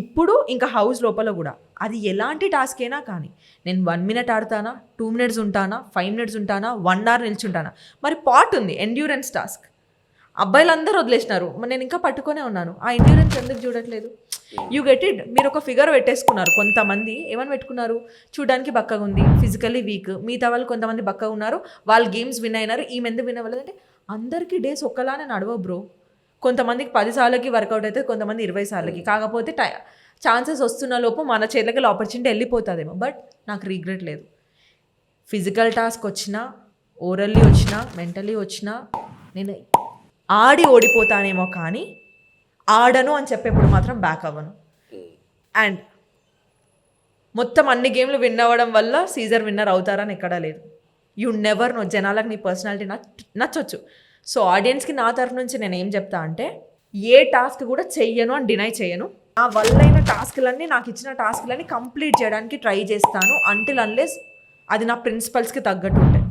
ఇప్పుడు ఇంకా హౌస్ లోపల కూడా అది ఎలాంటి టాస్క్ అయినా కానీ నేను 1 minute ఆడతానా, 2 minutes ఉంటానా, 5 minutes ఉంటానా, 1 hour నిల్చుంటానా. మరి పాట్ ఉంది ఎండ్యూరెన్స్ టాస్క్. అబ్బాయిలందరూ వదిలేసినారు, మరి నేను ఇంకా పట్టుకొనే ఉన్నాను. ఆ ఎండ్యూరెన్స్ ఎందుకు చూడట్లేదు? You get it. మీరు ఒక ఫిగర్ పెట్టేసుకున్నారు. కొంతమంది ఏమని పెట్టుకున్నారు, చూడడానికి బక్కగా ఉంది, ఫిజికల్లీ వీక్. మిగతా వాళ్ళు కొంతమంది బక్కగా ఉన్నారు, వాళ్ళు గేమ్స్ విన్ అయినారు, ఈమె ఎందుకు విన్ అవ్వలేదు అంటే అందరికీ డేస్ ఒక్కలానే నడవవు బ్రో. కొంతమందికి 10 సార్లకి వర్కౌట్ అయితే, కొంతమంది 20 సార్లకి. కాకపోతే ఛాన్సెస్ వస్తున్న లోపు మన చేతికి ఆపర్చునిటీ వెళ్ళిపోతుందేమో. బట్ నాకు రీగ్రెట్ లేదు. ఫిజికల్ టాస్క్ వచ్చినా, ఓరల్లీ వచ్చినా, మెంటలీ వచ్చినా నేను ఆడి ఓడిపోతానేమో కానీ ఆడను అని చెప్పేప్పుడు మాత్రం బ్యాక్ అవ్వను. అండ్ మొత్తం అన్ని గేమ్లు విన్ అవ్వడం వల్ల సీజర్ విన్నర్ అవుతారని ఎక్కడా లేదు. You never know. జనాలకు నీ పర్సనాలిటీ నచ్చొచ్చు. సో ఆడియన్స్కి నా తరఫు నుంచి నేను ఏం చెప్తా అంటే, ఏ టాస్క్ కూడా చెయ్యను అని డినై చేయను. నా వల్లైన టాస్క్లన్నీ, నాకు ఇచ్చిన టాస్క్లన్నీ కంప్లీట్ చేయడానికి ట్రై చేస్తాను, అంటిల్ అన్లెస్ అది నా ప్రిన్సిపల్స్కి తగ్గట్టు ఉంటాయి.